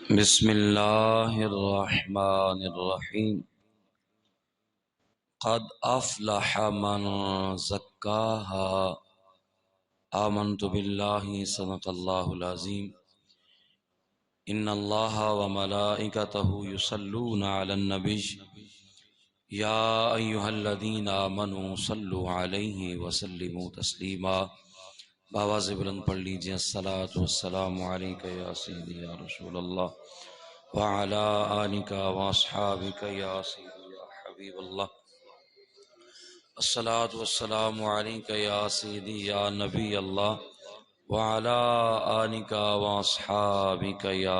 بسم اللہ الرحمن الرحیم قد افلح من زکاہا آمنت باللہ صدق اللہ العظیم ان اللہ وملائکتہ یصلون علی النبی یا ایہا الذین آمنوا صلوا علیہ وسلموا تسلیما۔ باواز بلند پڑھ لیجئے الصلاۃ والسلام علیک یا سیدی یا رسول اللہ وعلی آلک واصحابک یا سیدی یا حبیب اللہ۔ الصلاۃ والسلام علیک یا سیدی یا نبی اللہ وعلی آلک واصحابک یا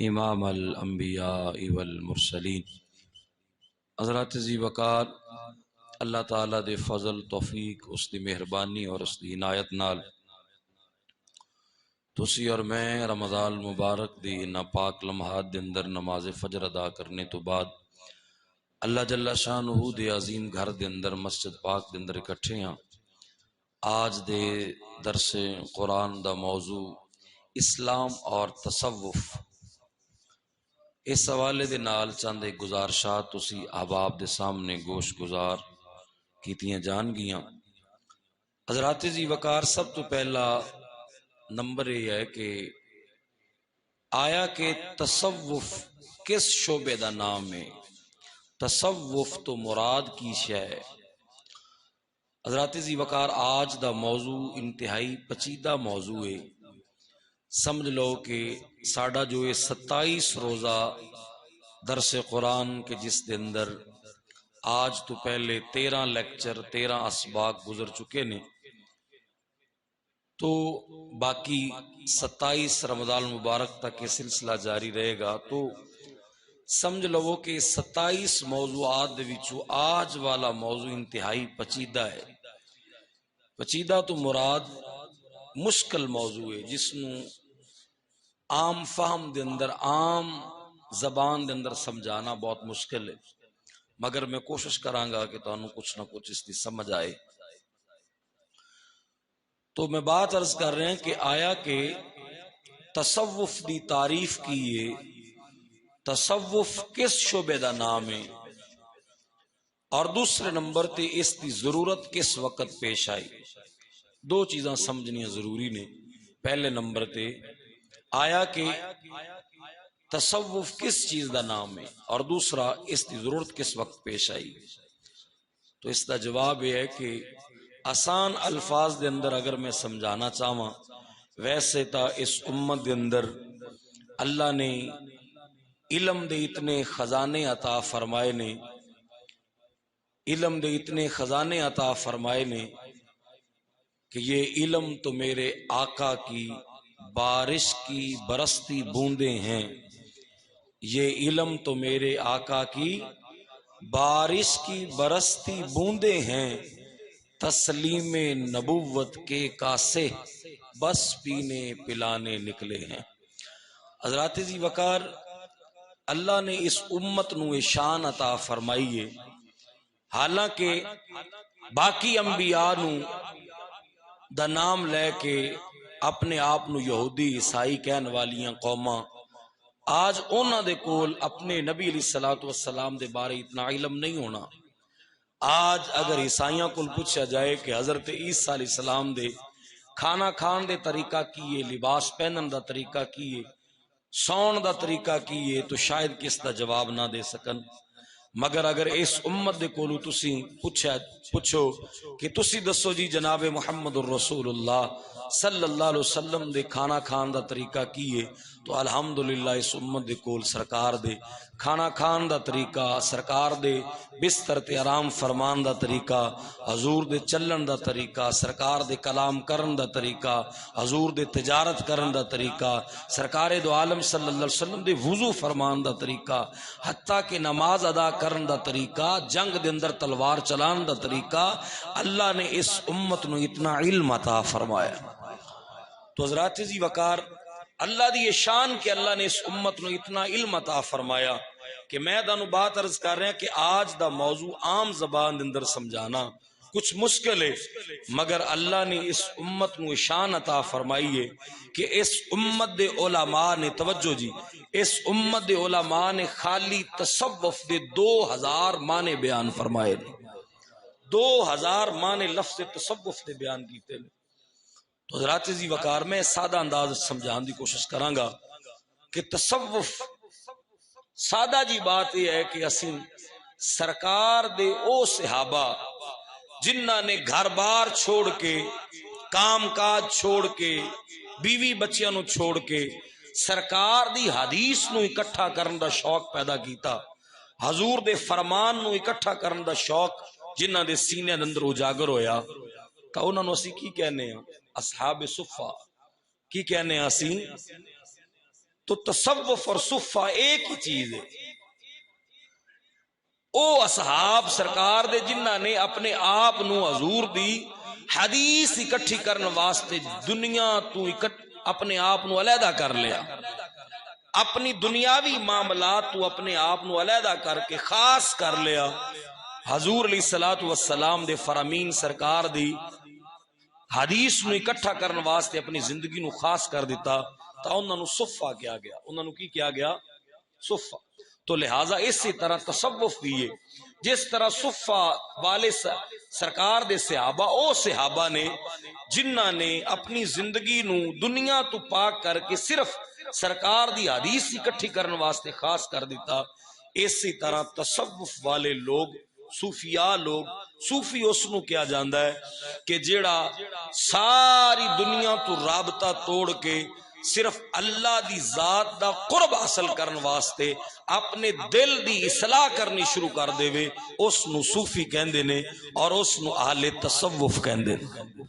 امام الانبیاء والمرسلین۔ حضرات ذی وقار، اللہ تعالیٰ دے فضل توفیق، اس دی مہربانی اور اس دی عنایت نال تسی اور میں رمضان مبارک دی انہاں پاک لمحات دے اندر نماز فجر ادا کرنے تو بعد اللہ جل شانہ دے عظیم گھر دے اندر مسجد پاک دے اندر اکٹھے ہیں۔ آج دے درس قرآن دا موضوع اسلام اور تصوف، اس حوالے دے نال چند گزارشات تسی احباب دے سامنے گوش گزار کیتیاں جان گیاں۔ حضرات ذی وقار، سب تو پہلا نمبر یہ ہے کہ آیا کہ تصوف کس شعبے دا نام ہے؟ تصوف تو مراد کی شے ہے؟ حضرات ذی وقار، آج دا موضوع انتہائی پیچیدہ موضوع ہے۔ سمجھ لو کہ ساڈا جو یہ 27 روزہ درس قرآن کے جس دے اندر آج تو پہلے 13 لیکچر 13 اسباق گزر چکے نے، تو باقی 27 رمضان مبارک تک یہ سلسلہ جاری رہے گا۔ تو سمجھ لو کہ 27 موضوعات دے وچوں آج والا موضوع انتہائی پیچیدہ ہے۔ پیچیدہ تو مراد مشکل موضوع ہے، جس نو عام فہم دے اندر، عام زبان دے اندر سمجھانا بہت مشکل ہے، مگر میں کوشش کراں گا کہ تانوں کچھ نہ کچھ اس دی سمجھ آئے۔ تو میں بات عرض کر رہے ہیں کہ آیا کہ تصوف دی تعریف کیے، تصوف کس شعبے دا نام ہے، اور دوسرے نمبر تے اس دی ضرورت کس وقت پیش آئی۔ دو چیزاں سمجھنیاں ضروری نے۔ پہلے نمبر تے آیا کہ تصوف کس چیز دا نام ہے، اور دوسرا اس دی ضرورت کس وقت پیش آئی۔ تو اس دا جواب یہ ہے کہ آسان الفاظ دے اندر اگر میں سمجھانا چاہواں، ویسے تا اس امت دے اندر اللہ نے علم دے اتنے خزانے عطا فرمائے نے، علم دے اتنے خزانے عطا فرمائے نے کہ یہ علم تو میرے آقا کی بارش کی برستی بوندیں ہیں، یہ علم تو میرے آقا کی بارش کی برستی بوندیں ہیں، تسلیم نبوت کے کاسے بس پینے پلانے نکلے ہیں۔ حضرات ذی وقار، اللہ نے اس امت نو شان عطا فرمائی ہے، حالانکہ باقی انبیاء نو دا نام لے کے اپنے آپ نو یہودی عیسائی کہن والیاں قوماں، آج اونا دے کول اپنے نبی علیہ الصلوۃ والسلام دے بارے اتنا علم نہیں ہونا۔ آج اگر عیسائیاں کول پوچھا جائے کہ حضرت عیسیٰ علیہ السلام دے کھانا کھان دے طریقہ کیے، لباس پہنن دا طریقہ کیے، سون دا طریقہ کیے، تو شاید کس دا جواب نہ دے سکن۔ مگر اگر اس امت دے کولو تسی پوچھو کہ تسی دسو جی جناب محمد الرسول اللہ صلی اللہ علیہ وسلم دے کھانا کھان دا طریقہ کیے، تو الحمدللہ اس امت دے کول سرکار دے کھانا کھان دا طریقہ، سرکار دے بستر تے آرام فرمان دا طریقہ، حضور دے چلن دا طریقہ، سرکار دے کلام کرن دا طریقہ، حضور دے تجارت کرن دا طریقہ، سرکار دو عالم صلی اللہ علیہ وسلم دے وضو فرمان دا طریقہ، حتیٰ کہ نماز ادا کرن دا طریقہ، جنگ دے اندر تلوار چلان دا طریقہ، اللہ نے اس امت نو اتنا علم عطا فرمایا۔ تو حضرات ذی وقار، اللہ دی یہ شان کہ اللہ نے اس امت نو اتنا علم عطا فرمایا کہ میں دانو بات عرض کر رہا کہ آج دا موضوع عام زبان دے اندر سمجھانا کچھ مشکل ہے، مگر اللہ نے اس امت نو شان عطا فرمائی ہے کہ اس امت دے علماء نے، توجہ جی، اس امت دے علماء نے خالی تصوف دے 2000 معنی بیان فرمائے، 2000 معنی لفظ تصوف دے بیان کیتے ہیں۔ تو حضرات عزیز وقار میں سادہ انداز سمجھان دی کوشش کراں گا کہ تصوف سادہ جی بات یہ ہے کہ اسی سرکار دے او صحابہ جنہ نے گھر بار چھوڑ کے، کام کاج چھوڑ کے، بیوی بچیاں نو چھوڑ کے سرکار دی حدیث نو اکٹھا کرن دا شوق پیدا کیتا، حضور دے فرمان نو اکٹھا کرن دا شوق جنہ دے سینے اندر اجاگر ہویا، تو انہاں نو اسی کی کہنے ہیں؟ اصحاب صفہ کی کہنے ہیں اسی؟ تو تصوف اور صفہ ایک ہی چیز ہے۔ او اصحاب سرکار دے جنہ نے اپنے آپ نو حضور دی حدیث اکٹھی کرنے واسطے دنیا تو اپنے آپ نو علیحدہ کر لیا، اپنی دنیاوی معاملات تو اپنے آپ نو علیحدہ کر کے خاص کر لیا، حضور علیہ الصلوۃ والسلام دے فرامین سرکار دی حدیث نو اکٹھا کرنے واسطے اپنی زندگی نو خاص کر دیتا، تو انہوں نے صفہ کیا گیا، انہوں نے کی کیا گیا؟ صفہ۔ تو لہٰذا اسی طرح تصوف بھی ہے، جس طرح صفہ والے سرکار دے صحابہ، او صحابہ نے جنہ نے اپنی زندگی نو دنیا تو پاک کر کے صرف سرکار دی حدیث اکٹھی کرنے واسطے خاص کر دیتا، اسی طرح تصوف والے لوگ، صوفیاء لوگ، صوفی اس نو کیا جاندا ہے کہ جیڑا ساری دنیا تو رابطہ توڑ کے صرف اللہ دی ذات دا قرب حاصل کرن واسطے اپنے دل دی اصلاح کرنی شروع کر دے وے، اس نو صوفی کہندے نے اور اس نو اہل تصوف کہندے نے۔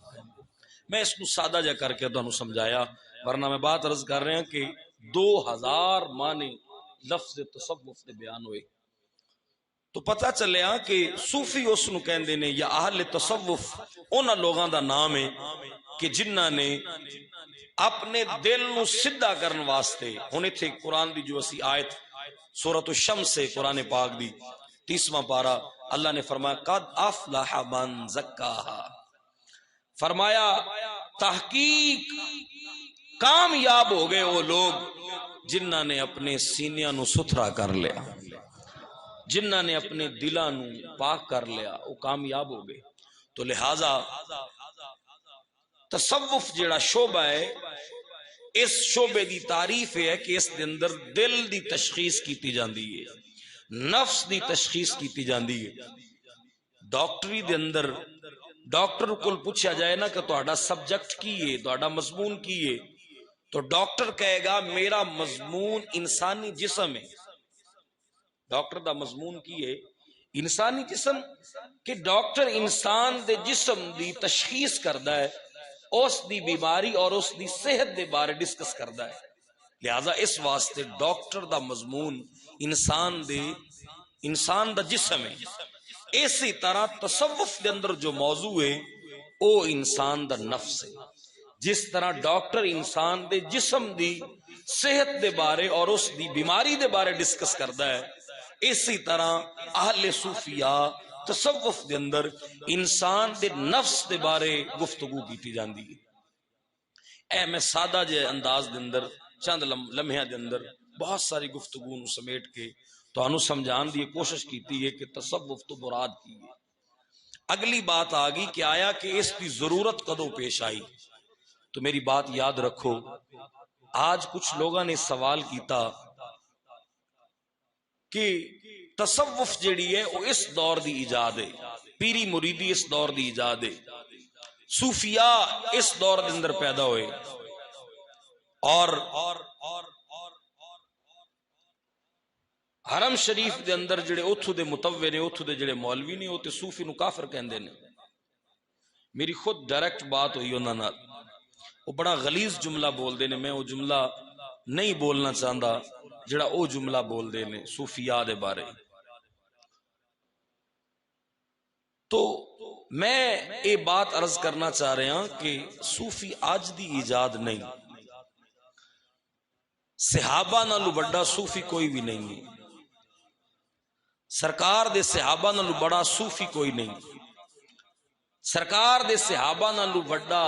میں اس نو سادہ جا کر کے تانوں سمجھایا، ورنہ میں بات عرض کر رہے ہیں کہ 2000 معنی لفظ تصوف دے بیان ہوئے، تو پتہ چلیا کہ صوفی اس نو کہندے نے یا اہل تصوف انہاں لوگاں دا نام ہے کہ جنہاں نے اپنے دل نو سدھا کرن واسطے، ہن ایتھے قرآن دی جو اسی آیت سورۃ الشمس سے قرآن پاک دی 30واں پارہ اللہ نے فرمایا قد افلح من زکاہا، فرمایا تحقیق کامیاب ہو گئے وہ لوگ جنہ نے اپنے سینیاں نو ستھرا کر لیا، جنہ نے اپنے دلاں نو پاک کر لیا، وہ کامیاب ہو گئے۔ تو لہذا تصوف جیڑا شعبہ ہے، اس شعبے دی تعریف ہے کہ اس دے اندر دل دی تشخیص کیتی جاندی ہے، نفس دی تشخیص کیتی جاندی ہے۔ ڈاکٹری دے اندر ڈاکٹر کو پوچھا جائے نا کہ تہاڈا سبجیکٹ کی ہے، تہاڈا مضمون کی ہے، تو ڈاکٹر کہے گا میرا مضمون انسانی جسم ہے۔ ڈاکٹر دا مضمون کی ہے؟ انسانی جسم، کہ ڈاکٹر انسان دے جسم دی تشخیص کردا ہے، اس دی بیماری اور اس دی صحت دے بارے ڈسکس کردا ہے، لہذا اس واسطے ڈاکٹر دا مضمون انسان دا جسم ہے۔ اسی طرح تصوف دے اندر جو موضوع ہے او انسان دا نفس ہے، جس طرح ڈاکٹر انسان دے جسم دی صحت دے بارے اور اس دی بیماری دے بارے ڈسکس کردا ہے، اسی طرح اہل صوفیاء تصوف دے اندر انسان دے نفس دے بارے گفتگو کیتی جاندی ہے۔ اے میں سادہ جے انداز دے اندر چند لمحے دے اندر بہت ساری گفتگو نو سمیٹ کے تو انو سمجھان دی کوشش کیتی ہے کہ تصوف تو مراد کی ہے۔ اگلی بات آگئی کہ آیا کہ اس کی ضرورت کدوں پیش آئی، تو میری بات یاد رکھو، آج کچھ لوگوں نے سوال کیتا کہ تصوف جیڑی ہے وہ اس دور دی ایجاد ہے، پیری مریدی اس دور دی ایجاد ہے، صوفیاء اس دور دے اندر پیدا ہوئے، اور حرم شریف دے اندر جڑے اتھو دے متوے نے، اتھو دے جڑے مولوی نے، وہ تے صوفی نو کافر کہندے نے۔ میری خود ڈائریکٹ بات ہوئی انہاں نال، وہ بڑا غلیظ جملہ بول دے نے، میں وہ جملہ نہیں بولنا چاہندا جڑا او جملہ بول دے نے صوفیاء دے بارے۔ تو میں یہ بات عرض کرنا چاہ رہا ہوں کہ صوفی آج دی ایجاد نہیں، صحابہ نالو بڑا صوفی کوئی بھی نہیں ہے، سرکار دے صحابہ نالو بڑا صوفی کوئی نہیں، سرکار دے صحابہ نالو وڈا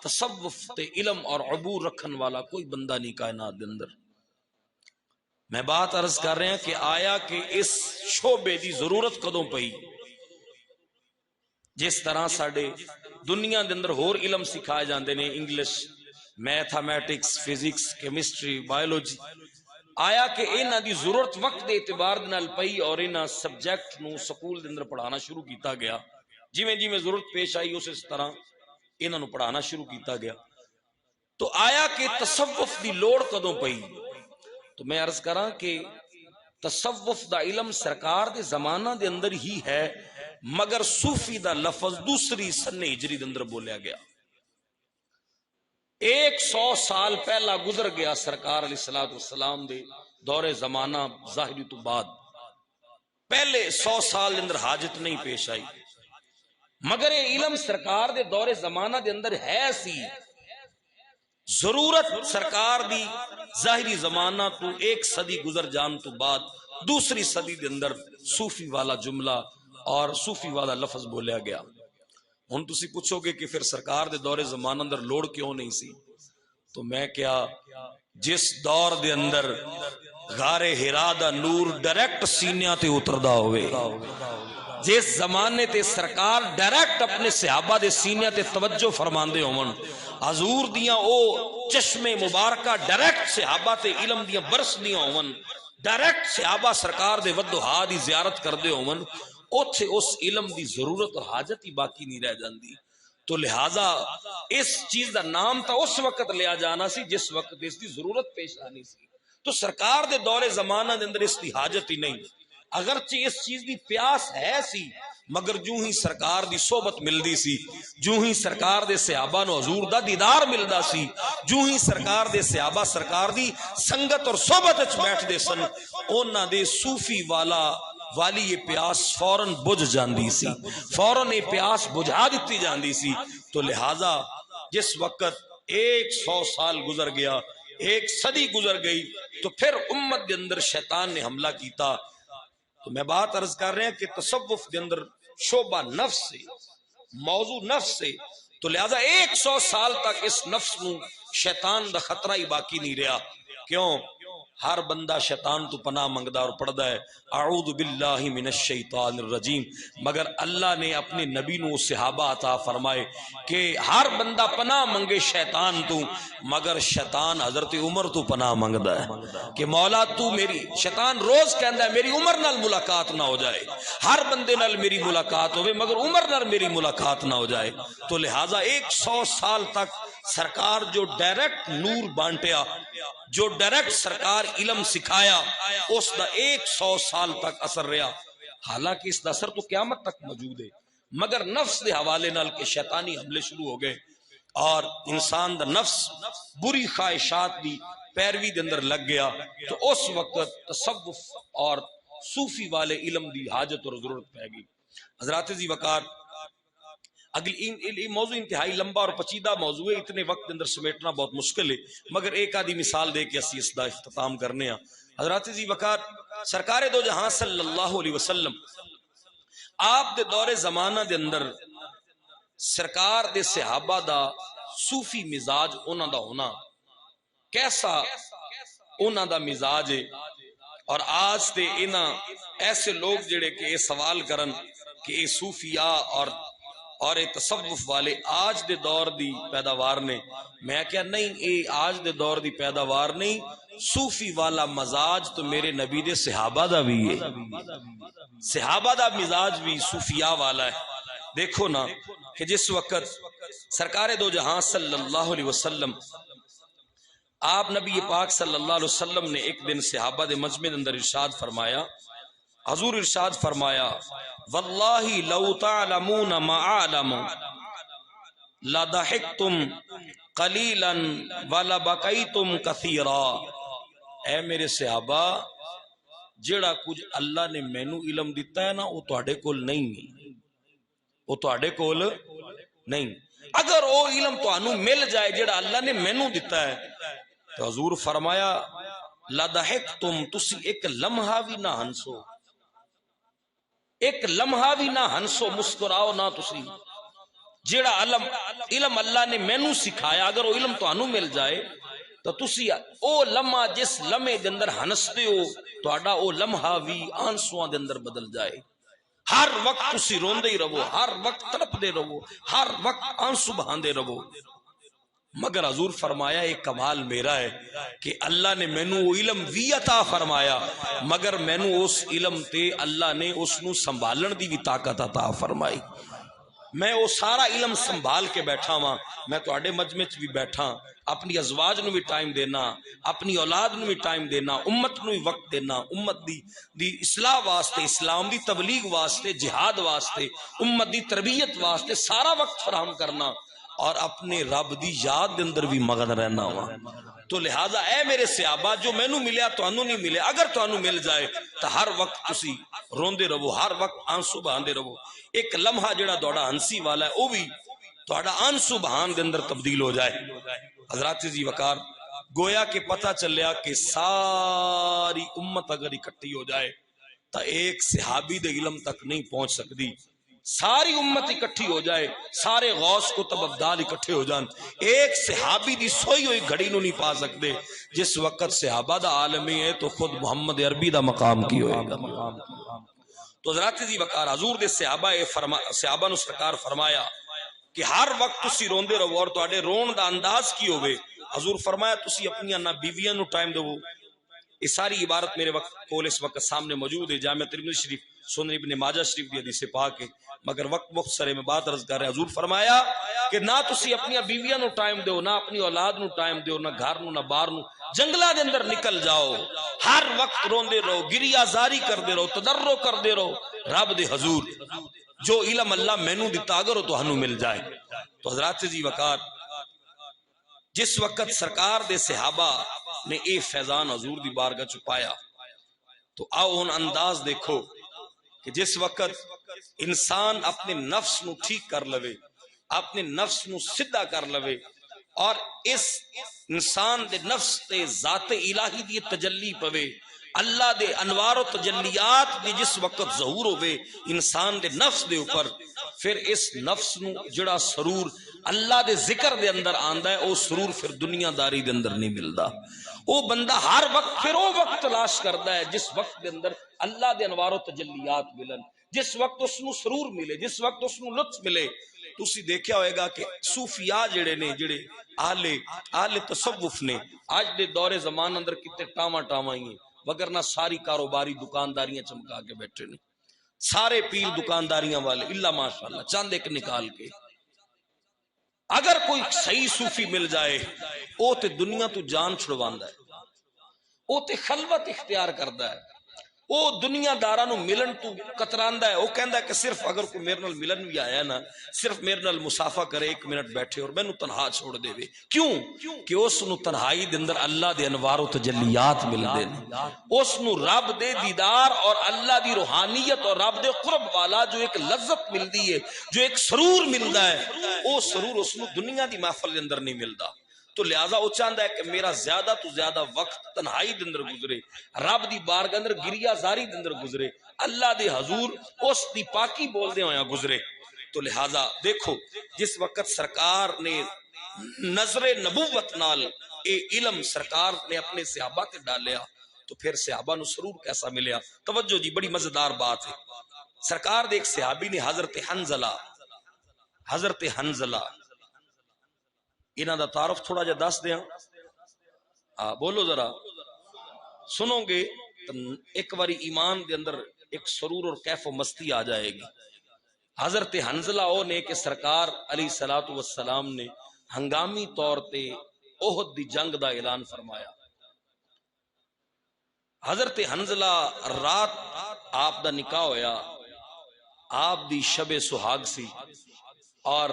تصوف تے علم اور عبور رکھن والا کوئی بندہ نہیں کائنات دے اندر۔ میں بات عرض کر رہے ہیں کہ آیا کہ اس شعبے دی ضرورت کدوں پئی؟ جس طرح ساڈے دنیا دے اندر ہور علم سکھائے جاندے نے، English, mathematics, physics, chemistry, biology, آیا کہ انہاں دی ضرورت وقت دے اعتبار نال پئی اور انہاں سبجیکٹ نو سکول دے اندر پڑھانا شروع کیتا گیا، جویں جویں ضرورت پیش آئی اس طرح انہاں نو پڑھانا شروع کیتا گیا۔ تو آیا کہ تصوف دی لوڑ کدوں پئی؟ تو میں عرض کراں کہ تصوف دا علم سرکار دے زمانہ دے اندر ہی ہے، مگر صوفی دا لفظ دوسری سن ہجری دے اندر بولیا گیا۔ 100 سال پہلا گزر گیا سرکار علیہ السلام دے دور زمانہ ظاہری تو بعد، پہلے 100 سال دے اندر حاجت نہیں پیش آئی، مگر یہ علم سرکار دے دور زمانہ دے اندر ہے سی۔ ضرورت سرکار دی ظاہری زمانہ تو 1 صدی گزر جان تو بعد دوسری صدی دے اندر صوفی والا جملہ اور صوفی والا لفظ بولیا گیا۔ ہن تسی پوچھو گے کہ پھر سرکار دے دور زمانہ اندر لوڑ کیوں نہیں سی؟ تو میں کیا، جس دور دے اندر غار ہرا دا نور ڈائریکٹ سینیاں تے اتردا ہوئے، جس زمانے تے سرکار ڈائریکٹ اپنے صحابہ دے سینیاں تے توجہ فرماندے ہون، حضور دیاں او چشمے مبارکہ ڈائریکٹ صحابہ تے علم دیاں برس دیاں ہون، ڈائریکٹ صحابہ سرکار دے ودہا دی زیارت کردے ہون، اوتھے اس علم دی ضرورت اور حاجت ہی باقی نہیں رہ جاندی۔ تو لہذا اس چیز دا نام تا اس وقت لیا جانا سی جس وقت اس دی ضرورت پیش آنی سی۔ تو سرکار دے دور زمانہ دے اندر اس دی حاجت ہی نہیں، اگرچہ اس چیز دی پیاس ہے سی، مگر جو ہی سرکار دی صحبت ملدی سی، جو ہی سرکار دے صحابہ نو حضور دا دیدار ملدا سی، جو ہی سرکار دے صحابہ سرکار دی سنگت اور صحبت وچ بیٹھ دے سن، انہاں دے صوفی والی یہ پیاس فوراً بجھ جاندی سی، فوراً یہ پیاس بجھا دیتی جاندی سی۔ تو لہذا جس وقت 100 سال گزر گیا، 1 صدی گزر گئی، تو پھر امت دے اندر شیطان نے حملہ کیتا۔ تو میں بات عرض کر رہے ہیں کہ تصوف دے اندر شعبہ نفس سے، موضوع نفس سے، تو لہذا 100 سال تک اس نفس نو شیطان دا خطرہ ہی باقی نہیں رہا۔ کیوں؟ ہر بندہ شیطان تو پناہ منگدا اور پڑھدا ہے اعوذ باللہ من الشیطان الرجیم، مگر اللہ نے اپنے نبی نو صحابہ عطا فرمائے کہ ہر بندہ پناہ منگے شیطان تو، مگر شیطان حضرت عمر تو پناہ منگدا ہے کہ مولا تو میری، شیطان روز کہندا ہے میری عمر نال ملاقات نہ ہو جائے، ہر بندے نال میری ملاقات ہوئے مگر عمر نال میری ملاقات نہ ہو جائے۔ تو لہٰذا 100 سال تک سرکار جو ڈائریکٹ نور بانٹیا، جو ڈائریکٹ سرکار علم سکھایا، اس دا 100 سال تک اثر رہا، حالانکہ اس دا اثر تو قیامت تک موجود ہے، مگر نفس دے حوالے نال کے شیطانی حملے شروع ہو گئے اور انسان دا نفس بری خواہشات دی پیروی دے اندر لگ گیا۔ تو اس وقت تصوف اور صوفی والے علم دی حاجت اور ضرورت پہ گئی۔ حضرات ذی وقار، اگلی موضوع انتہائی لمبا اور پیچیدہ موضوع ہے، اتنے وقت اندر سمیٹنا بہت مشکل ہے، مگر ایک آدھی مثال دے کے اسی اس دا اختتام کرنے ہیں۔ حضرات ذی وقار، سرکار دو جہاں صلی اللہ علیہ وسلم آپ دے دور زمانہ دے اندر سرکار دے صحابہ دا صوفی مزاج انہاں دا ہونا کیسا انہاں دا مزاج ہے، اور آج تے انہاں ایسے لوگ جڑے کہ یہ سوال کرن کہ یہ صوفیاء اور یہ تصوف والے آج دے دور دی پیداوار نے، میں کیا نہیں، اے آج دے دور دی پیداوار نہیں، صوفی والا مزاج تو میرے نبی دے صحابہ دا بھی ہے، صحابہ دا مزاج بھی صوفیاء والا ہے۔ دیکھو نا کہ جس وقت سرکار دو جہاں صلی اللہ علیہ وسلم، آپ نبی پاک صلی اللہ علیہ وسلم نے ایک دن صحابہ دے مجمع اندر ارشاد فرمایا، حضور ارشاد فرمایا واللہ لو تعلمون ما اعلم لضحکتم قلیلا ولبکیتم کثیرا۔ اے میرے صحابہ، جڑا کچھ اللہ نے مینوں علم دیتا ہے نا، وہ تواڈے کول نہیں، وہ تواڈے کول نہیں۔ اگر وہ علم تانوں مل جائے جڑا اللہ نے مینوں دیتا ہے، تو حضور فرمایا لضحکتم، تسی ایک لمحہ بھی نہ ہنسو، ایک لمحہ بھی نہ ہنسو، مسکراؤ نہ تسی، جیڑا علم اللہ نے مینوں سکھایا اگر وہ علم تانوں مل جائے تو تسی او لمحہ جس لمحے دے اندر ہنستے ہو تہاڈا او لمحہ بھی آنسواں دے اندر بدل جائے. ہر وقت تسی روندے ہی رہو، ہر وقت تڑپدے رہو، ہر وقت آنسو بہاندے رہو. مگر حضور فرمایا ایک کمال میرا ہے کہ اللہ نے مینوں وہ علم بھی عطا فرمایا مگر مینوں اس علم تے اللہ نے اس نو سنبھالن دی بھی طاقت عطا فرمائی. میں وہ سارا علم سنبھال کے بیٹھا ہاں. میں تواڈے مجمع وچ بھی بیٹھا، اپنی ازواج نو بھی ٹائم دینا، اپنی اولاد نو بھی ٹائم دینا، امت نو بھی وقت دینا، امت دی اصلاح واسطے، اسلام دی تبلیغ واسطے، جہاد واسطے، امت دی تربیت واسطے سارا وقت فراہم کرنا اور اپنے رب دی یاد دے اندر بھی مگن رہنا ہوا. تو لہذا اے میرے صحابہ جو مینوں ملیا تانوں نہیں ملے، اگر تانوں مل جائے تو ہر وقت تسی روندے رہو، ہر وقت آنسو بہاندے رہو. ایک لمحہ جڑا تہاڈا ہنسی والا ہے وہ بھی تہاڈا آنسو بہان دے اندر تبدیل ہو جائے. حضرات جی وقار گویا کہ پتہ چلیا کہ ساری امت اگر اکٹھی ہو جائے تو ایک صحابی دے علم تک نہیں پہنچ سکتی. ساری امت اکٹھی ہو جائے، سارے غوث کو تب ابدال اکٹھے ہو جان، ایک صحابی دی سوئی ہوئی گھڑی نو نہیں پا سکتے. جس وقت صحابہ دا عالمی ہے تو خود محمد عربی دا مقام کی ہوئے گا. تو حضرات جی وقار حضور دے صحابہ نو سرکار فرمایا کہ ہر وقت تسی روندے رہو اور تواڈے رون دا انداز کی ہوئے. حضور فرمایا تسی اپنی انا بیویاں نو ٹائم دو. یہ ساری عبارت میرے وقت کول اس وقت سامنے موجود ہے، جامعہ ترمذی شریف، سنن ابن ماجہ شریف دی حدیث پاک ہے، مگر وقت مختصر ہے میں بات عرض کر رہا. حضور فرمایا کہ نہ تسی اپنی بیویاں نو ٹائم دیو، نہ اپنی اولاد نو ٹائم دیو، نہ گھر نو، نہ باہر نو، جنگلاں دے اندر نکل جاؤ، ہر وقت روندے رہو، گریہ زاری کردے رہو، تضرع کردے رہو رب دے حضور. جو علم اللہ مینوں دتا اگر تو ہنوں مل جائے. تو حضرات جی وقار جس وقت سرکار دے صحابہ نے اے فیضان حضور دی بارگاہ چ پایا تو آؤ ان انداز دیکھو کہ جس وقت انسان اپنے نفس نو ٹھیک کر لوے، اپنے نفس نو سدھا کر لوے اور اس انسان دے نفس تے ذات الہی دی تجلی پوے، اللہ دے انوار و تجلیات دی جس وقت ظہور ہوئے انسان دے نفس دے اوپر، پھر اس نفس نو جڑا سرور اللہ دے ذکر دے اندر آندا ہے او سرور پھر دنیا داری دے اندر نہیں ملدا. او بندہ ہر وقت پھر او وقت تلاش کردا ہے جس وقت دے اندر اللہ دے انوار و تجلیات ملن، جس وقت اس نو سرور ملے، جس وقت اس نو لطف ملے. تسی دیکھیا ہوئے گا کہ صوفیاء جڑے نے، جڑے اہل تصوف نے، آج دے دور زمان اندر کتے ٹاواں ٹاواں ہی ہیں، وگرنہ ساری کاروباری دکانداریاں چمکا کے بیٹھے نے، سارے پیر دکانداریاں والے اللہ ماشاءاللہ چاند ایک نکال کے. اگر کوئی صحیح صوفی مل جائے او تے دنیا تو جان چھڑواندا ہے، او تے خلوت اختیار کردا ہے، او دنیا داراں نو ملن تو کتراندا ہے. او کہندا ہے کہ صرف اگر کوئی میرے نال ملن بھی آیا نا، صرف میرے نال مصافحہ کرے، ایک منٹ بیٹھے اور مینوں تنہا چھوڑ دے وے. کیوں کہ اس نو تنہائی دے اندر اللہ دے انوار و تجلیات ملدے نے، اس نو رب دے دیدار اور اللہ دی روحانیت اور رب دے قرب والا جو ایک لذت ملدی ہے، جو ایک سرور ملدا ہے، او سرور اس نو دنیا دی محفل دے اندر نہیں ملدا. تو لہذا وہ چاہتا ہے کہ میرا زیادہ تو زیادہ وقت تنہائی دے اندر گزرے، رب دی بارگاہ اندر گریہ زاری دے اندر گزرے، اللہ دے حضور اس دی پاکی بول دے ہویا گزرے. تو لہذا دیکھو جس وقت سرکار نے نظر نبوت نال اے علم سرکار نے اپنے صحابہ تے ڈالیا تو پھر صحابہ نو سرور کیسا ملیا. توجہ جی، بڑی مزیدار بات ہے. سرکار دے ایک صحابی نے حضرت حنزلہ انہاں دا تعارف تھوڑا جا دس دیاں، بولو ذرا، سنو گے تو ایک باری ایمان دے اندر ایک سرور اور کیف و مستی آ جائے گی. حضرت حنزلہ او نے کہ سرکار علیہ الصلوۃ والسلام نے ہنگامی طور تے احد دی جنگ دا اعلان فرمایا. حضرت حنزلہ رات آپ دا نکاح ہویا، آپ دی شب سہاگ سی، اور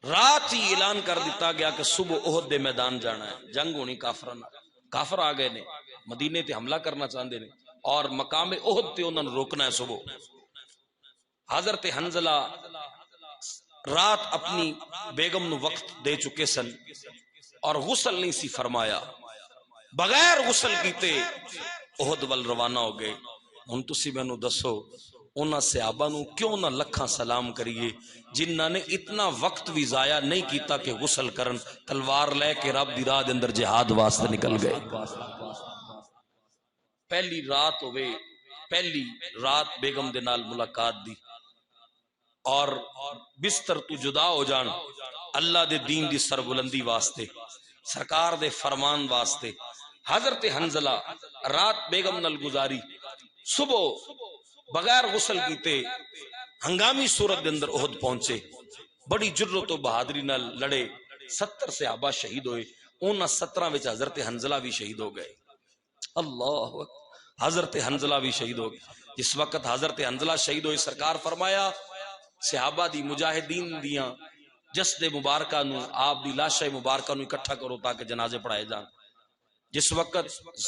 رات ہی اعلان کر دیتا گیا کہ صبح احد دے میدان جانا ہے، جنگ ہونی کافراں نال. کافر آ گئے نے، مدینے تے حملہ کرنا چاہتے نے اور مقام احد تے انہوں نے روکنا ہے صبح. حضرت حنزلہ رات اپنی بیگم نو وقت دے چکے سن اور غسل نہیں سی فرمایا، بغیر غسل کیتے احد ول روانہ ہو گئے. ہن تسی مینوں دسو انہاں صحابہ نو کیوں نہ لکھاں سلام کریے جنہاں نے اتنا وقت بھی ضائع نہیں کیتا کہ غسل کرن، تلوار لے کے رب دی راہ دے اندر جہاد واسطے نکل گئے۔ پہلی رات ہوئے، پہلی رات بیگم دے نال ملاقات دی اور بستر تو جدا ہو جان اللہ دے دین دی سربلندی واسطے، سرکار دے فرمان واسطے۔ حضرت حنزلہ رات بیگم نال گزاری، صبح بغیر غسل کیتے ہنگامی صورت دے اندر احد پہنچے، بڑی جرت و بہادری نال لڑے، 70 صحابہ شہید ہوئے، انہاں 17 وچ حضرت حنزلہ بھی شہید ہو گئے۔ اللہ اکبر، حضرت حنزلہ بھی شہید ہو گئے۔ جس وقت حضرت حنزلہ شہید ہوئے سرکار فرمایا صحابہ دی مجاہدین دیاں جسد مبارکہ نو، آپ دی لاشہ مبارکہ نو اکٹھا کرو تاکہ جنازے پڑھائے جان۔ جس وقت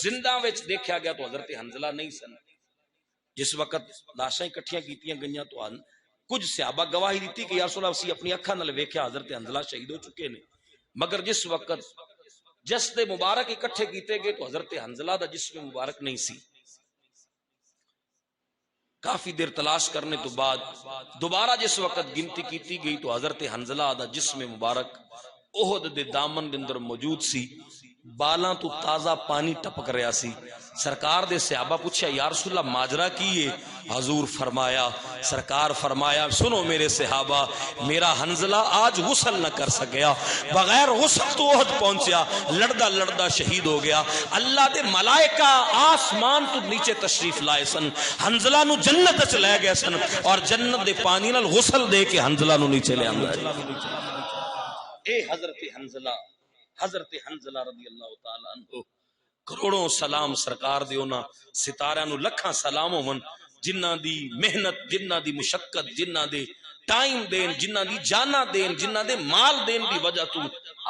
زندہ وچ دیکھا گیا تو حضرت حنزلہ نہیں سن، جس وقت لاشاں اکٹھیاں کیتیاں گئیاں تو کچھ صحابہ گواہی دیتی کہ یا رسول اللہ اسی اپنی اکھاں نال ویکھیا حضرت حنزلہ شہید ہو چکے نے، مگر جس وقت جسد مبارک اکٹھے کیتے گئے تو حضرت حنزلہ دا جسم مبارک نہیں سی۔ کافی دیر تلاش کرنے تو بعد دوبارہ جس وقت گنتی کیتی گئی تو حضرت حنزلہ دا جسم مبارک احد دے دامن دے اندر موجود سی، بالاں تو تازہ پانی ٹپک رہا سی۔ سرکار دے صحابہ پوچھا یا رسول اللہ ماجرا کی ہے؟ حضور فرمایا، سرکار فرمایا سنو میرے صحابہ، میرا حنزلہ آج غسل نہ کر سکیا، بغیر غسل تو احد پہنچیا، لڑدا لڑدا شہید ہو گیا۔ اللہ دے ملائکہ آسمان تو نیچے تشریف لائے سن، حنزلہ نو جنت وچ لے گئے سن اور جنت دے پانی نال غسل دے کے حنزلہ نو نیچے لے آندا ہے۔ اے حضرت حنزلہ، حضرت حنزلہ رضی اللہ تعالی عنہ، کروڑوں سلام سرکار دے انہاں ستاریاں نو، لکھاں سلام ہون جنہاں دی محنت، جنہاں دی مشقت، جنہاں دے ٹائم دین، جنہاں دی جانا دین، جنہاں دے مال دین دی وجہ تو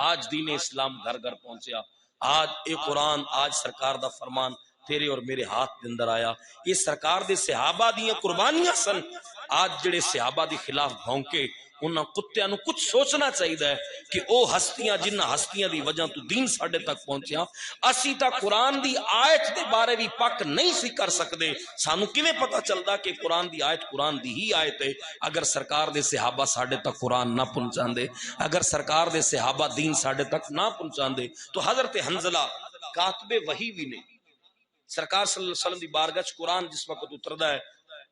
آج دین اسلام گھر گھر پہنچیا۔ آج اے قرآن، آج سرکار دا فرمان تیرے اور میرے ہاتھ دے اندر آیا۔ یہ سرکار دے صحابہ دیاں قربانیاں سن۔ آج جڑے صحابہ دی خلاف بھونکے انہاں کتیاں نو کچھ سوچنا چاہیے کہ او ہستیاں جنہاں ہستیاں دی وجہ تو دین ساڈے تک پہنچیا، اسی تا قرآن دی آیت دے بارے بھی پک نہیں سی کر سکدے۔ سانو کیویں پتہ چلدا کہ قرآن دی آیت قرآن دی ہی آیت ہے اگر سرکار دے صحابہ ساڈے تک قرآن نہ پہنچاندے، اگر سرکار دے صحابہ دین ساڈے تک نہ پہنچاندے۔ تو حضرت حنزلہ کاتب وحی بھی نے، سرکار صلی اللہ علیہ وسلم دی بارگاہ چ قرآن جس وقت اتردا ہے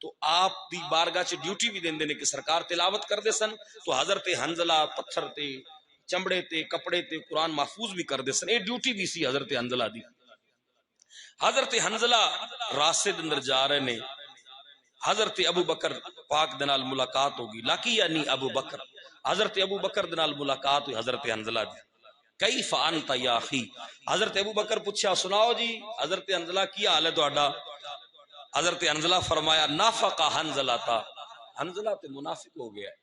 تو آپ دی بارگاہ چ ڈیوٹی بھی دیندے نے کہ سرکار تلاوت کردے سن تو حضرت حنزلہ پتھر تے، چمڑے تے، کپڑے تے قرآن محفوظ بھی کردے سن۔ اے ڈیوٹی بھی سی حضرت حنزلہ دی۔ حضرت حنزلہ راستے دے اندر جا رہے نے، حضرت ابو بکر پاک دے نال ملاقات ہوگی، لاکی یعنی ابو بکر، حضرت ابو بکر دے نال ملاقات ہوئی حضرت حنزلہ دی۔ کیف انت یا اخی، حضرت ابو بکر پوچھا سناؤ جی حضرت حنزلہ کی حال ہے تہاڈا؟ حضرت حنزلہ فرمایا نافق حنزلہ تا، حنزلہ تے منافق ہو گیا ہے۔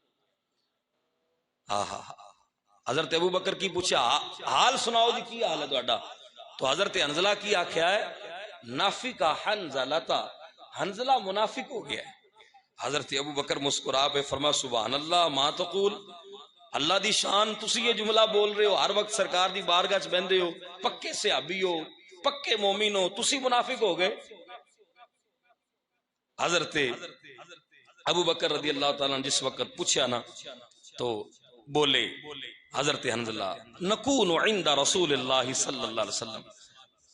حضرت ابو بکر کی پوچھا حال سناؤ جی کی حال ہے تہاڈا؟ تو حضرت حنزلہ کی آخیا ہے نافق حنزلہ تا، حنزلہ منافق ہو گیا ہے۔ حضرت ابو بکر مسکرا پہ فرما سبحان اللہ ما تقول، اللہ دی شان، تسی یہ جملہ بول رہے ہو، ہر وقت سرکار دی بارگاہ چ بہندے ہو، پکے صحابی ہو، پکے مومن ہو، تسی منافق ہو گئے؟ حضرت ابو بکر رضی اللہ تعالیٰ جس وقت پوچھا نا تو بولے حضرت حنزلہ نکون عند رسول اللہ صلی اللہ علیہ وسلم۔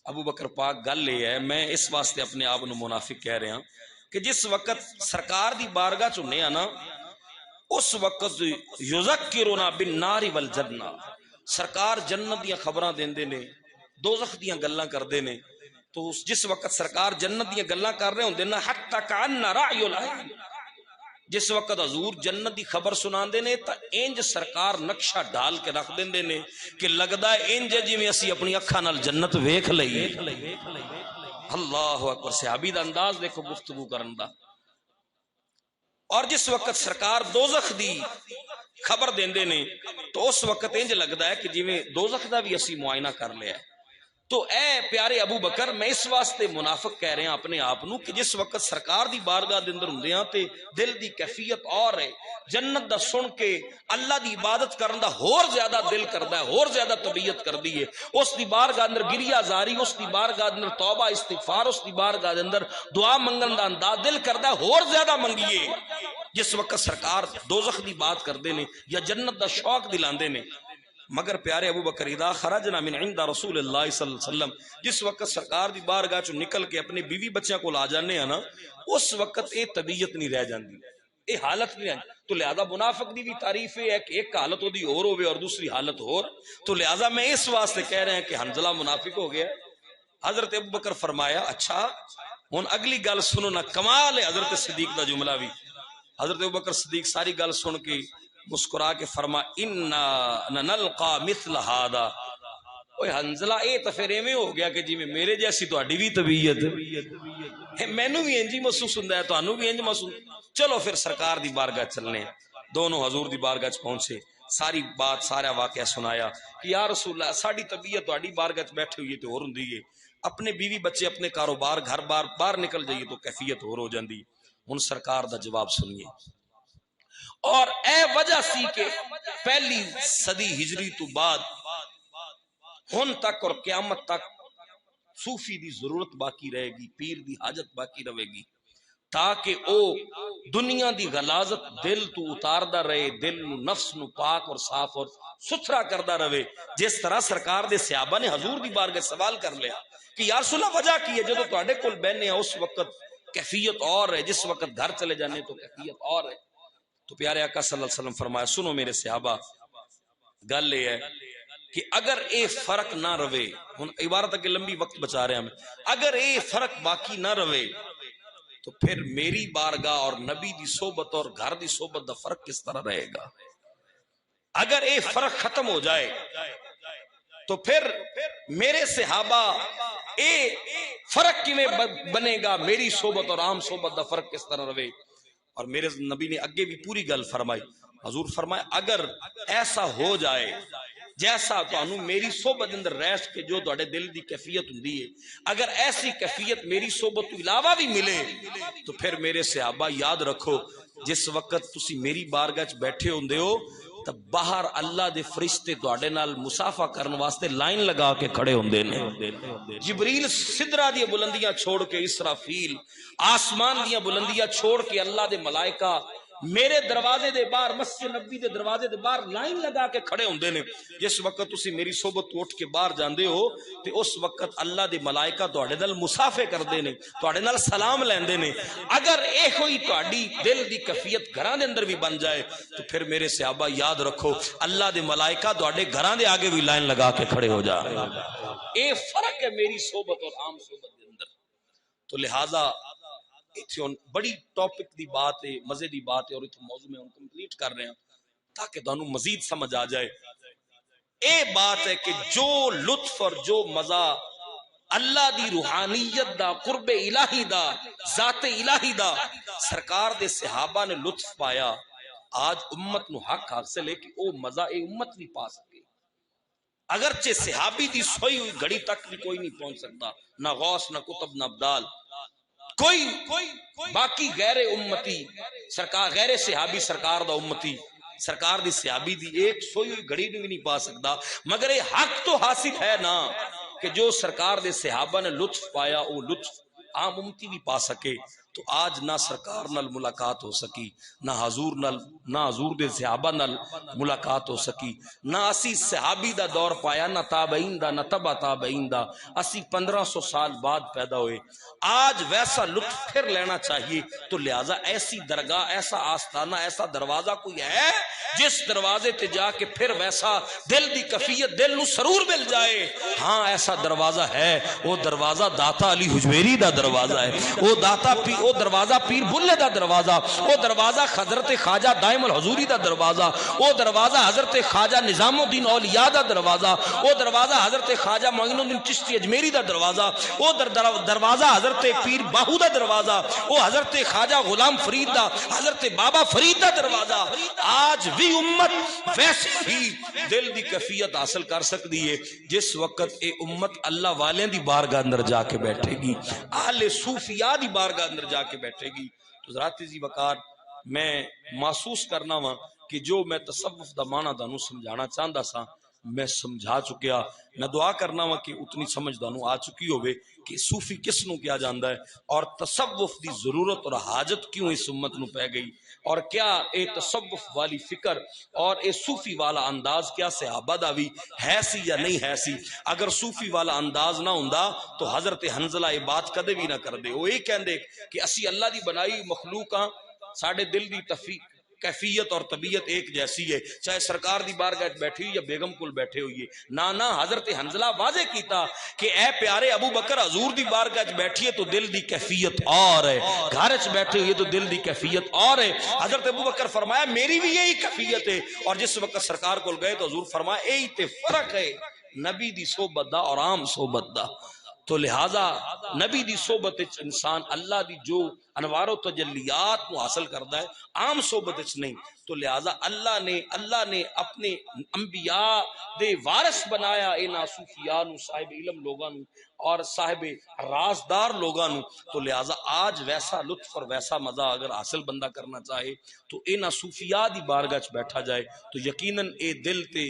ابو بکر پاک گل یہ ہے، میں اس واسطے اپنے آپ نو منافق کہہ رہا کہ جس وقت سرکار دی بارگاہ چنے نا اس وقت یذکرنا بالنار والجنہ، سرکار جنت دیاں خبراں دیندے نے، دوزخ دیاں گلاں کردے نے۔ تو جس وقت سرکار جنت دیاں گلاں کر رہے ہوندے نا حتی کأن رأی العین، جس وقت حضور جنت دی خبر سناندے نے تا انج سرکار نقشہ ڈال کے رکھ دیندے نے کہ لگدا ہے انج جویں اسی اپنی اکھاں نال جنت ویکھ لئیے۔ اللہ اکبر، صحابی دا انداز دیکھو گفتگو کرن دا۔ اور جس وقت سرکار دوزخ دی خبر دیندے نے تو اس وقت انج لگدا ہے کہ جویں دوزخ دا بھی اسی معائنہ کر لیا ہے۔ تو اے پیارے ابو بکر میں اس واسطے منافق کہہ رہے ہیں اپنے آپ نو کہ جس وقت سرکار دی بارگاہ دے اندر ہوندے ہاں تے دل دی کیفیت اور ہے، جنت دا سن کے اللہ دی عبادت کرن دا ہور زیادہ دل کردا ہے، ہور زیادہ طبیعت کردی ہے، اس دی بارگاہ اندر گریہ زاری، اس دی بارگاہ اندر توبہ استغفار، اس دی بارگاہ دے اندر دعا منگن دا انداز دل کردا ہے ہور زیادہ منگیے۔ جس وقت سرکار دوزخ دی بات کردے نے یا جنت دا شوق دلاندے نے، مگر پیارے ابو بکر اذا خرجنا من عند رسول اللہ صلی اللہ علیہ وسلم، جس وقت سرکار دی بارگاہ چوں نکل کے اپنے بیوی بچیاں کو آ جانے ہیں نا، اس وقت اے طبیعت نہیں رہ جاندی، اے حالت نہیں رہ، تو لہذا منافق دی بھی تعریف ہے کہ ایک حالت ہو دی اور ہوئے اور دوسری حالت اور، تو لہذا میں اس واسطے کہہ رہے ہیں کہ حنظلہ منافق ہو گیا۔ حضرت ابو بکر فرمایا اچھا ہن اگلی گل سنو نا، کمال ہے حضرت صدیق دا جملہ بھی۔ حضرت ابو بکر صدیق ساری گل سن کے مسکرا کے فرما انا نلقا مثل هذا، اوے حنظلہ اے تو پھر ایویں ہو گیا کہ جی میں میرے جیسی تہاڈی بھی طبیعت ہے، مینوں بھی انج محسوس ہوندا ہے، تانوں بھی انج محسوس، چلو پھر سرکار دی بارگاہ چلنے۔ دونوں حضور دی بارگاہ پہنچے، ساری بات سارا واقعہ سنایا کہ یا رسول اللہ ساڈی طبیعت تہاڈی بارگاہ بیٹھے ہوئی تو اور ہوندی ہے، اپنے بیوی بچے اپنے کاروبار گھر بار باہر نکل جائیے تو کیفیت اور ہو جاندی۔ ہن سرکار دا جواب سنیے، اور اے وجہ سی کہ پہلی صدی ہجری تو بعد ہن تک اور قیامت تک صوفی دی ضرورت باقی رہے گی، پیر دی حاجت باقی رہے گی، تاکہ او دنیا دی غلاظت دل تو اتاردا رہے، دل نو نفس نو پاک اور صاف اور ستھرا کردا رہے۔ جس طرح سرکار دے صحابہ نے حضور دی بارگاہ سوال کر لیا کہ یا رسول اللہ وجہ کی ہے، جدوں تواڈے کول بہنے اس وقت کیفیت اور ہے، جس وقت گھر چلے جانے تو کیفیت اور ہے۔ تو پیارے آقا صلی اللہ علیہ وسلم فرمایا سنو میرے صحابہ، گل یہ ہے کہ اگر اے فرق نہ رہے، ہن عبارت ہے کہ لمبی وقت بچا رہے ہیں ہمیں، اگر اے فرق باقی نہ رہے تو پھر میری بارگاہ اور نبی دی صحبت اور گھر دی صحبت دا فرق کس طرح رہے گا؟ اگر اے فرق ختم ہو جائے تو پھر میرے صحابہ اے فرق کیویں بنے گا؟ میری صحبت اور عام صحبت دا فرق کس طرح رہے؟ اور میرے نبی نے اگے بھی پوری گل فرمائی، حضور فرمایا اگر ایسا ہو جائے جیسا تانوں میری صحبت اندر رہس کے جو تہاڈے دل دی کیفیت ہوندی ہے، اگر ایسی کیفیت میری صحبت تو علاوہ بھی ملے تو پھر میرے صحابہ یاد رکھو جس وقت تسی میری بارگاہ وچ بیٹھے ہوندے ہو تو باہر اللہ دے فرشتے تہاڈے نال مصافحہ کرن واسطے لائن لگا کے کھڑے ہوندے نے۔ جبریل سدرہ دی بلندیاں چھوڑ کے، اسرافیل آسمان دیاں بلندیاں چھوڑ کے، اللہ دے ملائکہ میرے دروازے دے باہر، مسجد نبی دے دروازے دے باہر لائن لگا کے کھڑے ہوندے نے۔ جس وقت تسی میری صحبت اٹھ کے باہر جاندے ہو تے اس وقت اللہ دے ملائکہ تہاڈے نال مصافحے کردے نے، تہاڈے نال سلام لیندے نے۔ اگر اے ہوئی تہاڈی دل دی کیفیت گھراں دے اندر بھی بن جائے تو پھر میرے صحابہ یاد رکھو اللہ دے ملائکہ تہاڈے گھراں دے آگے بھی لائن لگا کے کھڑے ہو جا۔ اے فرق ہے میری صحبت اور عام صحبت دے اندر۔ تو لہذا بڑی ٹاپک دی بات ہے، مزے دی بات ہے، اور اتنے موضوع میں ہم کمپلیٹ کر رہے ہیں تاکہ تانوں مزید سمجھ آ جائے۔ اے بات ہے کہ جو لطف اور جو مزہ اللہ دی روحانیت دا، قرب الہی دا، ذات الہی دا سرکار دے صحابہ نے لطف پایا، آج امت نو حق حاصل ہے کہ او مزہ اے امت نہیں پا سکے۔ اگرچہ صحابی دی سوئی ہوئی گھڑی تک بھی کوئی نہیں پہنچ سکتا، نہ غوث نہ قطب نہ ابدال، کوئی باقی غیر امتی سرکار، غیر صحابی سرکار دا امتی سرکار دی صحابی دی ایک سوئی ہوئی گھڑی بھی نہیں پا سکتا، مگر یہ حق تو حاصل ہے نا کہ جو سرکار دے صحابہ نے لطف پایا وہ لطف عام امتی بھی پا سکے۔ تو آج نہ سرکار نال ملاقات ہو سکی، نہ حضور نال، نہ حضور دے صحابہ نال ملاقات ہو سکی، نہ اسی صحابی دا دور پایا، نہ تابعین دا، نہ تبع تابعین دا، اسی 1500 سال بعد پیدا ہوئے۔ آج ویسا لطف پھر لینا چاہیے، تو لہذا ایسی درگاہ، ایسا آستانہ، ایسا دروازہ کوئی ہے جس دروازے تے جا کے پھر ویسا دل دی کفیت، دل نو سرور مل جائے؟ ہاں ایسا دروازہ ہے، وہ دروازہ داتا علی حجویری دا دروازہ ہے، وہ داتا او دروازہ پیر بلے دا دروازہ، او دروازہ حضرت خواجہ دائم الحضوری دا دروازہ، او دروازہ حضرت خواجہ نظام الدین اولیاء دا دروازہ، او دروازہ حضرت خواجہ معین الدین چشتی اجمیری دا دروازہ، او دروازہ حضرت پیر باہو دا دروازہ، او حضرت خواجہ غلام فرید دا، حضرت بابا فرید دا دروازہ۔ آج بھی امت ویسی ہی دل دی کیفیت حاصل کر سکتی ہے جس وقت اے امت اللہ والے دی بارگاہ اندر جا کے بیٹھے گی، اہل صوفیاء دی بارگاہ اندر جا کے بیٹھے گی۔ تو ذات عزیز وقار میں محسوس کرنا وا کہ جو میں تصوف دا معنی دانو سمجھانا چاہندا سا میں سمجھا چکیا۔ میں دعا کرنا وا کہ اتنی سمجھ دانو آ چکی ہوئے کہ صوفی کس نو کیا جاندا ہے اور تصوف دی ضرورت اور حاجت کیوں اس امت نو پہ گئی، اور کیا اے تصوف والی فکر اور اے صوفی والا انداز کیا صحابہ دا بھی ہے سی یا نہیں ہے سی۔ اگر صوفی والا انداز نہ ہوندا تو حضرت حنظلہ یہ بات کدے بھی نہ کر دے، وہ یہ کہندے کہ اسی اللہ دی بنائی مخلوق ہاں، ساڈے دل دی کیفیت اور طبیعت ایک جیسی ہے، چاہے سرکار دی بارگاہ بیٹھی ہوئی یا بیگم کل بیٹھے ہوئیے۔ نانا حضرت حنظلہ واضح کیتا کہ اے پیارے ابو بکر حضور دی بارگاہ بیٹھیے تو دل دی کیفیت اور ہے، گھر چ بیٹھے ہوئے تو دل دی کیفیت اور ہے۔ حضرت ابو بکر فرمایا میری بھی یہی کیفیت ہے، اور جس وقت سرکار کول گئے تو حضور فرمایا یہی تے فرق ہے نبی دی صحبت دا اور عام صحبت دا۔ تو لہذا نبی دی صحبت انسان اللہ دی جو انوار و تجلیات کو حاصل کرتا ہے، عام صحبت نہیں۔ تو لہذا اللہ نے اپنے انبیاء دے وارث بنایا اینا صوفیاء نو، صاحب علم لوگاں نو اور صاحب رازدار لوگاں نو۔ تو لہذا آج ویسا لطف اور ویسا مزہ اگر حاصل بندہ کرنا چاہے تو اینا صوفیاء دی بارگاہ چ بیٹھا جائے تو یقیناً اے دل تے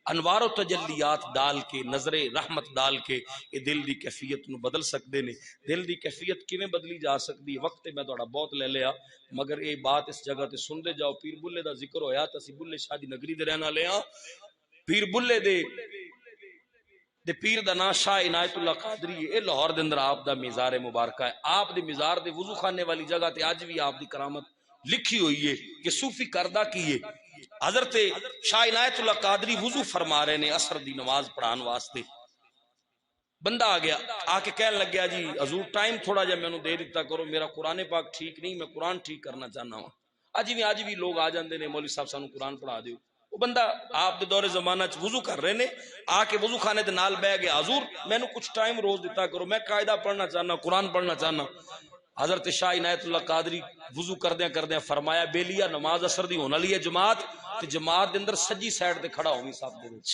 انوار و تجلیات ڈال کے، نظر رحمت ڈال کے یہ دل دی کیفیت نو بدل سکتے نے۔ دل دی کیفیت کیویں بدلی جا سکتی ہے؟ وقت میں تھوڑا بہت لے لیا، مگر یہ بات اس جگہ تے سن دے جاؤ۔ پیر بلے دا ذکر ہویا تو اسی بلے شاہ دی نگری دے رہن والے ہاں۔ پیر بلے دے پیر دا نام شاہ عنایت اللہ قادری ہے، یہ لاہور دے اندر آپ دا مزار مبارکہ ہے۔ آپ دے مزار دے وضو خانے والی جگہ تے اج بھی آپ دی کرامت لکھی ہوئی ہے کہ صوفی کردہ کیے۔ حضرت شاہ عنایت اللہ قادری وضو فرما رہے نے عصر دی نماز پڑھان واسطے، بندہ آ گیا، آ کے کہنے لگ گیا جی حضور ٹائم تھوڑا جا مینوں دے دیتا کرو، میرا قرآن پاک ٹھیک نہیں، میں قرآن ٹھیک کرنا چاہنا ہوں۔ اج بھی لوگ آ جاندے نے مولوی صاحب سانو قرآن پڑھا دیو۔ وہ بندہ آپ دے دور زمانہ چ وضو کر رہے نے، آ کے وضو خانے دے نال بہ گیا، حضور مینوں کچھ ٹائم روز دیتا کرو، میں قاعدہ پڑھنا چاہنا، قرآن پڑھنا چاہنا۔ حضرت شاہ عنایت اللہ قادری وضو کردیاں فرمایا بیلیا نماز اثر دی ہونے والی ہے جماعت تے جماعت دے اندر سجی سائیڈ تے کھڑا ہوویں صاحب دے وچ۔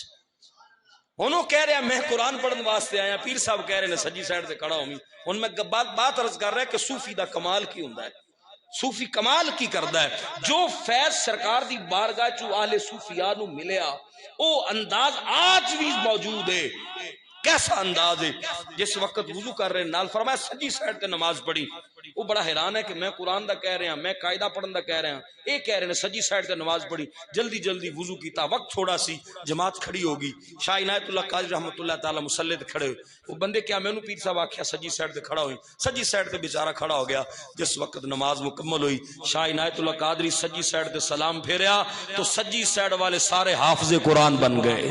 ہنوں کہہ رہا میں قرآن پڑھن واسطے آیا، پیر صاحب کہہ رہے ہیں سجی سائیڈ تے کھڑا ہوویں۔ ہن میں بات عرض کر رہا ہے کہ صوفی دا کمال کی ہوندا ہے، صوفی کمال کی کردا ہے۔ جو فیض سرکار دی بارگاہ چوں اہل صوفیاء نو ملیا او انداز آج بھی موجود ہے۔ کیسا انداز ہے؟ جس وقت وضو کر رہے نال فرمایا سجی سائیڈ تے نماز پڑھی۔ وہ بڑا حیران ہے کہ میں قرآن دا کہہ رہا ہوں، میں قاعدہ پڑھن دا کہہ رہا ہوں، یہ کہہ رہے ہیں سجی سائیڈ تے نماز پڑھی۔ جلدی وضو کیتا، وقت تھوڑا سی، جماعت کھڑی ہوگی، شاہ عنایت اللہ قادری رحمۃ اللہ تعالی مصلی تے کھڑے ہوئے۔ وہ بندے کیا مینوں پیر صاحب آکھیا سجی سائیڈ تے کھڑا ہوئی، سجی سائیڈ تے بیچارہ کھڑا ہو گیا۔ جس وقت نماز مکمل ہوئی شاہ عنایت اللہ قادری سجی سائیڈ تے سلام پھیریا تو سجی سائیڈ والے سارے حافظ قرآن بن گئے۔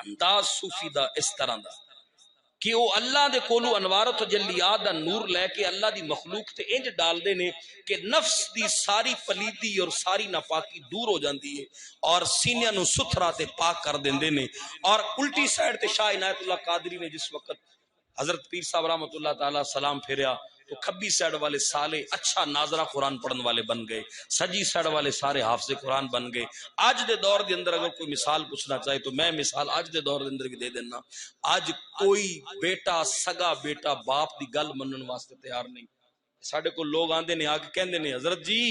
انداز صوفی دا اس طرح دا کہ وہ اللہ دے کولو انوار و تجلیات دا نور لے کے اللہ دی مخلوق تے انج ڈال دے نے کہ نفس دی ساری پلیدی اور ساری ناپاکی دور ہو جاندی ہے اور سینیاں نو ستھرا تے پاک کر دیندے نے۔ اور الٹی سائیڈ تے شاہ عنایت اللہ قادری نے جس وقت حضرت پیر صاحب رحمۃ اللہ تعالی سلام پھیریا تو کھبی سائیڈ والے سالے اچھا ناظرہ قرآن پڑھن والے بن گئے، سجی سائیڈ والے سارے حافظ قرآن بن گئے۔ آج دے دور دے اندر اگر کوئی مثال پوچھنا چاہے تو میں مثال آج دے دور دے اندر بھی دے دینا۔ آج کوئی بیٹا سگا بیٹا باپ دی گل منن واسطے تیار نہیں۔ ساڈے کو لوگ آندے نے آ کے کہندے نے حضرت جی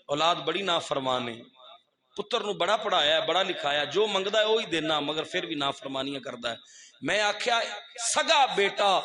اولاد بڑی نافرمان ہے، پتر نو بڑا پڑھایا ہے، بڑا لکھایا، جو منگدا ہے وہی دینا، مگر پھر بھی نافرمانیاں کردا ہے۔ میں آکھیا سگا بیٹا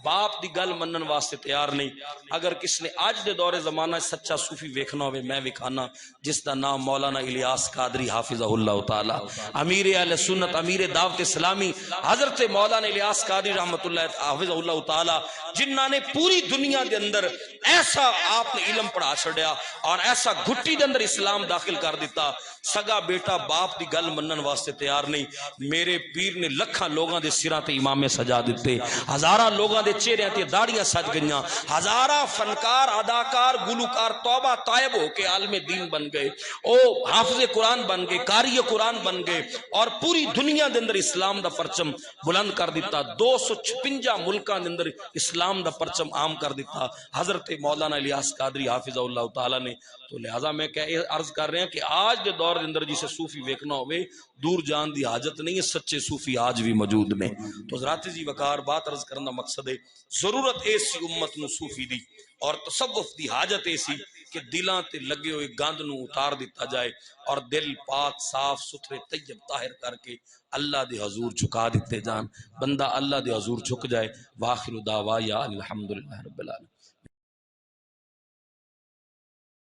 باپ دی گل منن واسطے تیار نہیں۔ اگر کس نے آج دے دور زمانہ سچا صوفی ویکھنا ہوئے میں وکھانا، جس دا نام مولانا الیاس قادری حافظہ اللہ تعالی، امیر اہل سنت، امیر دعوت اسلامی حضرت مولانا الیاس قادری رحمت اللہ حافظہ اللہ تعالی، جنہاں نے پوری دنیا دے اندر ایسا آپ نے علم پڑھا چھڑیا اور ایسا گھٹی دے اندر اسلام داخل کر دیتا۔ سگا بیٹا باپ دی گل منن واسطے تیار نہیں۔ میرے پیر نے لکھاں لوگاں دے سراں تے امامے سجا دیتے، ہزاراں لوگاں دے چہرے تے داڑیاں سج گئیاں، ہزارہ فنکار اداکار گلوکار توبہ طائب ہو کے عالم دین بن گئے، او حافظ قرآن بن گئے، قاری قرآن بن گئے، اور پوری دنیا دے اندر اسلام دا پرچم بلند کر دیتا، 256 ملکاں دے اندر اسلام دا پرچم عام کر دیتا حضرت مولانا الیاس قادری حافظ اللہ تعالی نے۔ تو لہذا میں عرض کر رہے ہیں کہ آج دے دور دے اندر جسے صوفی ویکنا ہوئے دور جان دی حاجت نہیں ہے، سچے صوفی آج بھی موجود نے۔ تو حضرات جی وقار بات عرض کرنا مقصد ہے، ضرورت ایسی امت نو صوفی دی اور تصوف دی حاجت ایسی کہ دلاں تے لگے ہوئے گند نو اتار دیتا جائے اور دل پاک صاف ستھرے طیب طاہر کر کے اللہ دے حضور جھکا دیتے جان، بندہ اللہ دے حضور جھک جائے۔ واخر دعوایا الحمدللہ رب العالمین۔